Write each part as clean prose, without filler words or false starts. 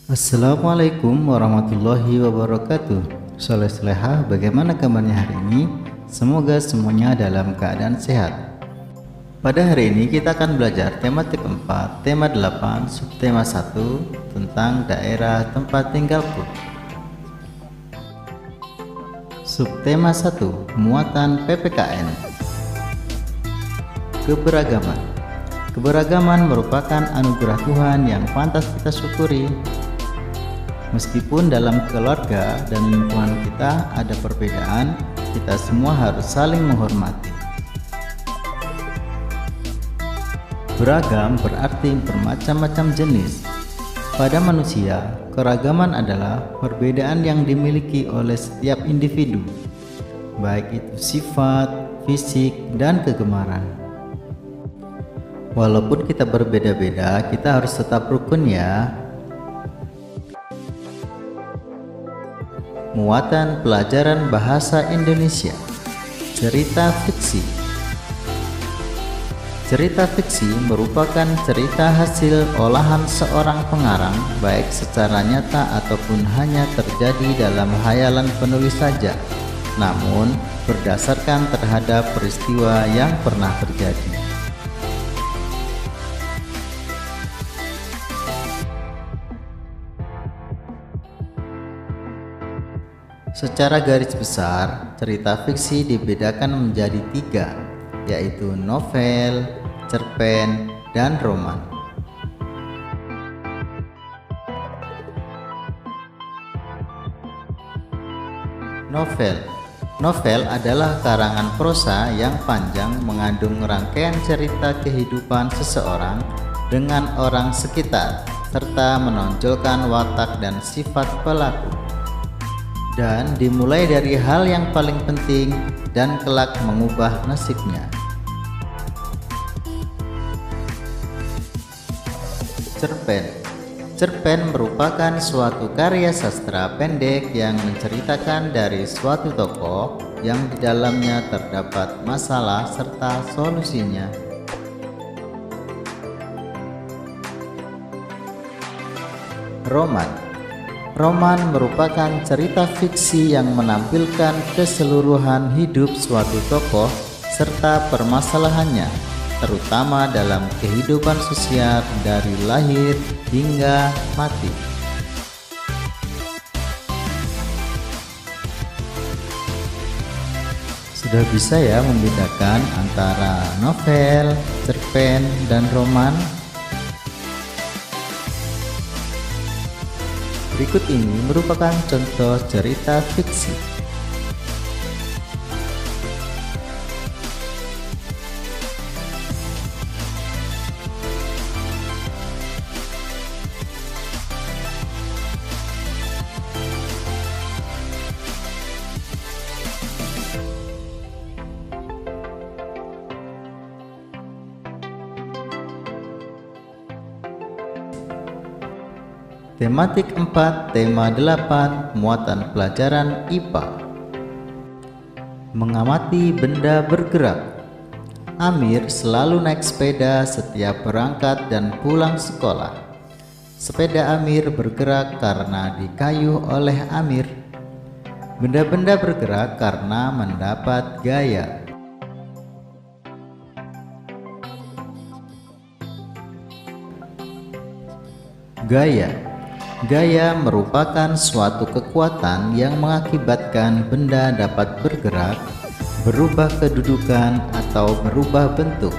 Assalamualaikum warahmatullahi wabarakatuh. Soleh-solehah, bagaimana kabarnya hari ini? Semoga semuanya dalam keadaan sehat. Pada hari ini kita akan belajar tematik 4, tema 8, subtema 1 tentang daerah tempat tinggalku. Subtema 1, muatan PPKN. Keberagaman. Keberagaman merupakan anugerah Tuhan yang pantas kita syukuri. Meskipun dalam keluarga dan lingkungan kita ada perbedaan, kita semua harus saling menghormati. Beragam berarti bermacam-macam jenis. Pada manusia, keragaman adalah perbedaan yang dimiliki oleh setiap individu, baik itu sifat, fisik, dan kegemaran. Walaupun kita berbeda-beda, kita harus tetap rukun ya. Muatan pelajaran bahasa Indonesia. Cerita fiksi. Cerita fiksi merupakan cerita hasil olahan seorang pengarang, baik secara nyata ataupun hanya terjadi dalam hayalan penulis saja, namun berdasarkan terhadap peristiwa yang pernah terjadi. Secara garis besar, cerita fiksi dibedakan menjadi 3, yaitu novel, cerpen, dan roman. Novel. Novel adalah karangan prosa yang panjang mengandung rangkaian cerita kehidupan seseorang dengan orang sekitar, serta menonjolkan watak dan sifat pelaku, dan dimulai dari hal yang paling penting dan kelak mengubah nasibnya. Cerpen. Cerpen merupakan suatu karya sastra pendek yang menceritakan dari suatu tokoh yang di dalamnya terdapat masalah serta solusinya. Roman. Roman merupakan cerita fiksi yang menampilkan keseluruhan hidup suatu tokoh serta permasalahannya, terutama dalam kehidupan sosial dari lahir hingga mati. Sudah bisa ya membedakan antara novel, cerpen, dan roman? Berikut ini merupakan contoh cerita fiksi. Tematik 4, tema 8, muatan pelajaran IPA. Mengamati benda bergerak. Amir selalu naik sepeda setiap berangkat dan pulang sekolah. Sepeda Amir bergerak karena dikayuh oleh Amir. Benda-benda bergerak karena mendapat gaya. Gaya. Gaya merupakan suatu kekuatan yang mengakibatkan benda dapat bergerak, berubah kedudukan, atau berubah bentuk.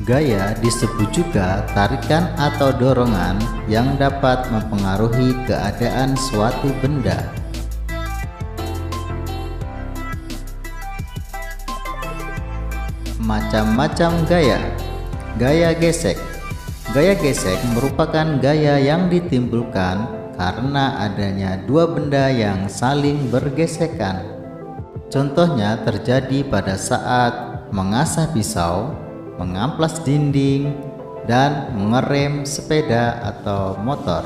Gaya disebut juga tarikan atau dorongan yang dapat mempengaruhi keadaan suatu benda. Macam-macam gaya. Gaya gesek. Gaya gesek merupakan gaya yang ditimbulkan karena adanya dua benda yang saling bergesekan. Contohnya terjadi pada saat mengasah pisau, mengamplas dinding, dan mengerem sepeda atau motor,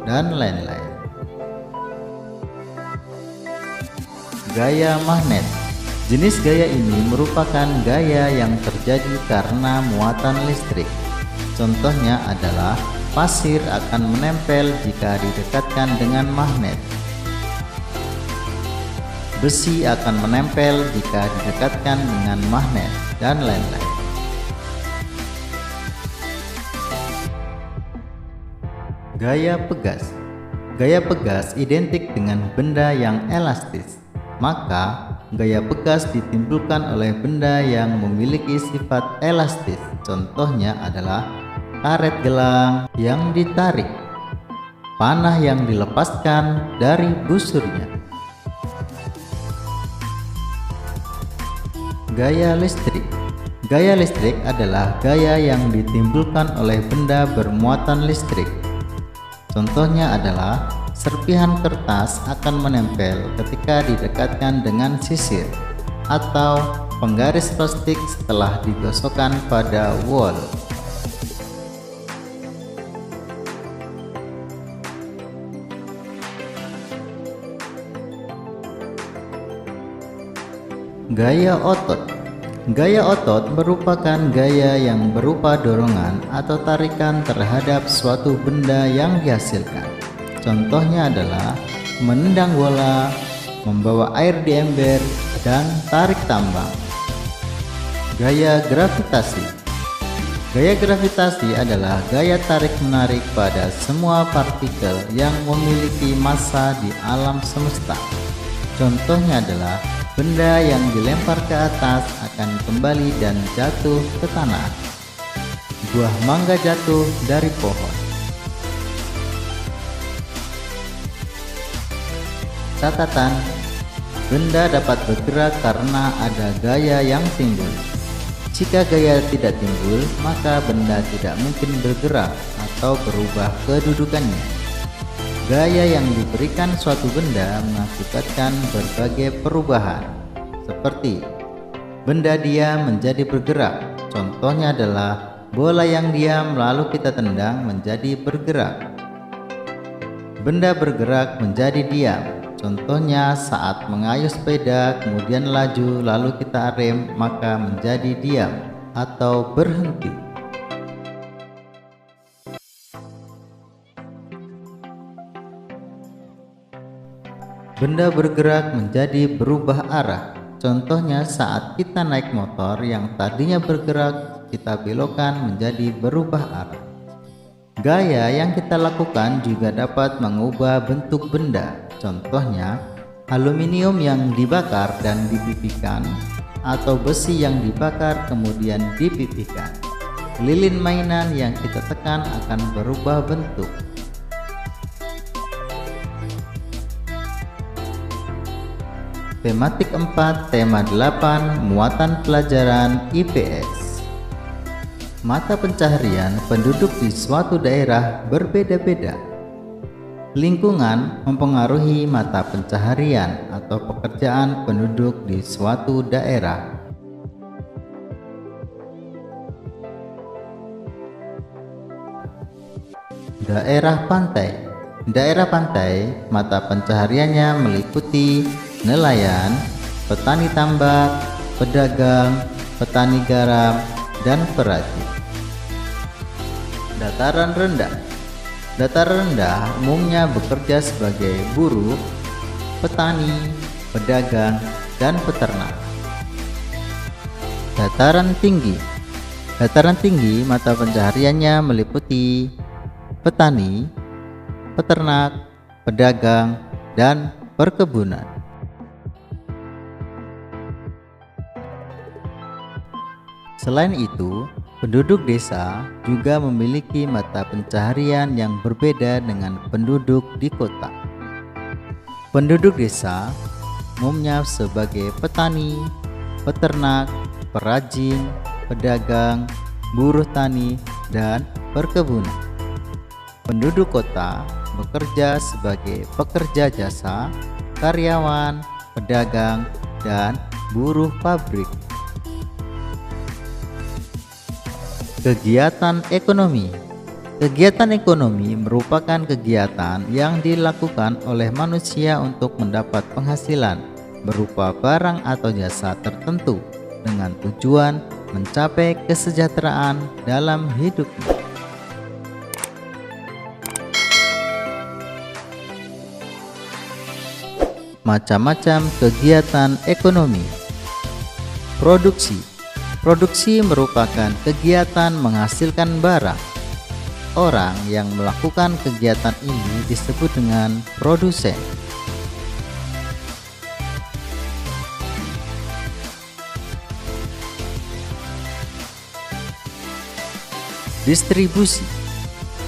dan lain-lain. Gaya magnet. Jenis gaya ini merupakan gaya yang terjadi karena muatan listrik. Contohnya adalah pasir akan menempel jika didekatkan dengan magnet. Besi akan menempel jika didekatkan dengan magnet, dan lain-lain. Gaya pegas. Gaya pegas identik dengan benda yang elastis. Maka, gaya pegas ditimbulkan oleh benda yang memiliki sifat elastis. Contohnya adalah karet gelang yang ditarik, panah yang dilepaskan dari busurnya. Gaya listrik. Gaya listrik adalah gaya yang ditimbulkan oleh benda bermuatan listrik. Contohnya adalah serpihan kertas akan menempel ketika didekatkan dengan sisir, atau penggaris plastik setelah digosokkan pada wol. Gaya otot. Gaya otot merupakan gaya yang berupa dorongan atau tarikan terhadap suatu benda yang dihasilkan. Contohnya adalah menendang bola, membawa air di ember, dan tarik tambang. Gaya gravitasi. Gaya gravitasi adalah gaya tarik-menarik pada semua partikel yang memiliki massa di alam semesta. Contohnya adalah benda yang dilempar ke atas akan kembali dan jatuh ke tanah. Buah mangga jatuh dari pohon. Catatan: benda dapat bergerak karena ada gaya yang timbul. Jika gaya tidak timbul, maka benda tidak mungkin bergerak atau berubah kedudukannya. Gaya yang diberikan suatu benda mengakibatkan berbagai perubahan, seperti benda diam menjadi bergerak. Contohnya adalah bola yang diam lalu kita tendang menjadi bergerak. Benda bergerak menjadi diam. Contohnya saat mengayuh sepeda kemudian laju lalu kita rem maka menjadi diam atau berhenti. Benda bergerak menjadi berubah arah. Contohnya saat kita naik motor yang tadinya bergerak, kita belokkan menjadi berubah arah. Gaya yang kita lakukan juga dapat mengubah bentuk benda. Contohnya, aluminium yang dibakar dan dipipihkan, atau besi yang dibakar kemudian dipipihkan. Lilin mainan yang kita tekan akan berubah bentuk. Tematik 4, tema 8, muatan pelajaran IPS. Mata pencaharian penduduk di suatu daerah berbeda-beda. Lingkungan mempengaruhi mata pencaharian atau pekerjaan penduduk di suatu daerah. Daerah pantai. Daerah pantai, mata pencahariannya meliputi nelayan, petani tambak, pedagang, petani garam, dan perajin. Dataran rendah. Dataran rendah umumnya bekerja sebagai buruh, petani, pedagang, dan peternak. Dataran tinggi. Dataran tinggi mata pencahariannya meliputi petani, peternak, pedagang, dan perkebunan. Selain itu, penduduk desa juga memiliki mata pencaharian yang berbeda dengan penduduk di kota. Penduduk desa umumnya sebagai petani, peternak, perajin, pedagang, buruh tani, dan perkebunan. Penduduk kota bekerja sebagai pekerja jasa, karyawan, pedagang, dan buruh pabrik. Kegiatan ekonomi. Kegiatan ekonomi merupakan kegiatan yang dilakukan oleh manusia untuk mendapat penghasilan berupa barang atau jasa tertentu dengan tujuan mencapai kesejahteraan dalam hidupnya. macam-macam kegiatan ekonomi. Produksi merupakan kegiatan menghasilkan barang. Orang yang melakukan kegiatan ini disebut dengan produsen.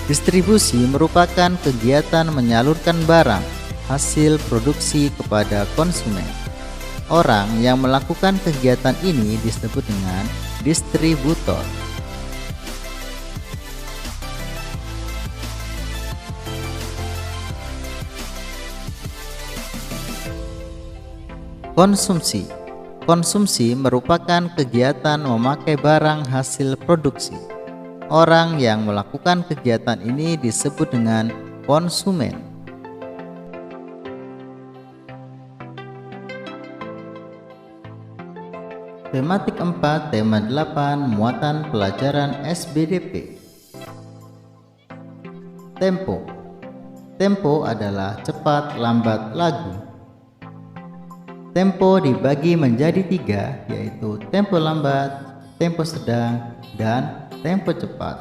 Distribusi merupakan kegiatan menyalurkan barang hasil produksi kepada konsumen. Orang yang melakukan kegiatan ini disebut dengan distributor. Konsumsi merupakan kegiatan memakai barang hasil produksi. Orang yang melakukan kegiatan ini disebut dengan konsumen. Tematik 4, tema 8, muatan pelajaran SBDP. Tempo adalah cepat lambat lagu. Tempo dibagi menjadi 3, yaitu tempo lambat, tempo sedang, dan tempo cepat.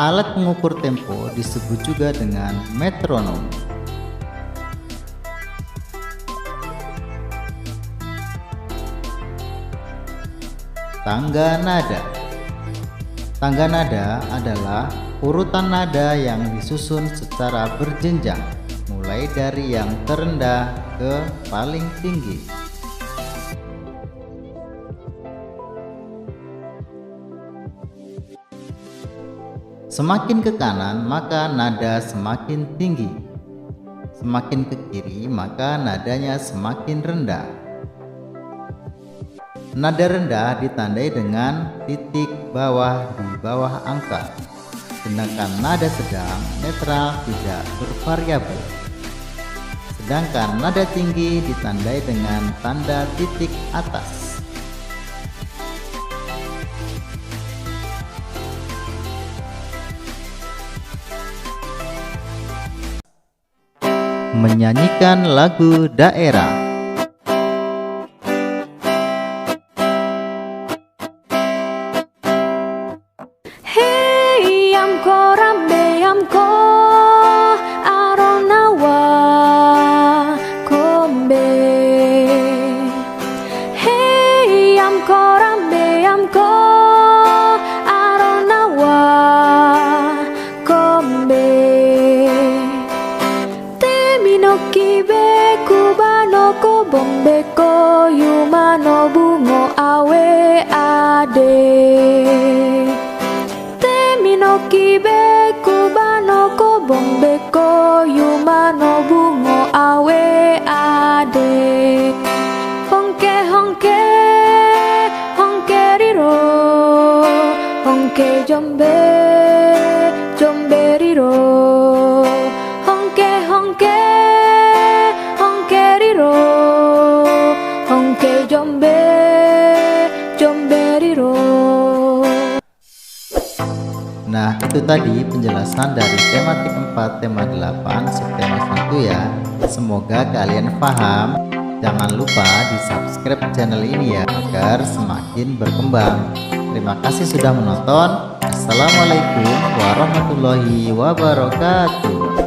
Alat pengukur tempo disebut juga dengan metronom. Tangga nada adalah urutan nada yang disusun secara berjenjang, mulai dari yang terendah ke paling tinggi. Semakin ke kanan maka nada semakin tinggi, semakin ke kiri maka nadanya semakin rendah. Nada rendah ditandai dengan titik bawah di bawah angka, sedangkan nada sedang netral tidak bervariabel. Sedangkan nada tinggi ditandai dengan tanda titik atas. Menyanyikan lagu daerah. Bombeko yumano bungo awe ade temino kibe kubano ko bombeko yumano bungo awe ade honke honke honke riro honke jombe jombe riro honke honke honke riro honke jombe jombe riro. Nah, itu tadi penjelasan dari tematik 4, tema 8, subtema 1 ya. Semoga kalian paham. Jangan lupa di subscribe channel ini ya, agar semakin berkembang. Terima kasih sudah menonton. Assalamualaikum warahmatullahi wabarakatuh.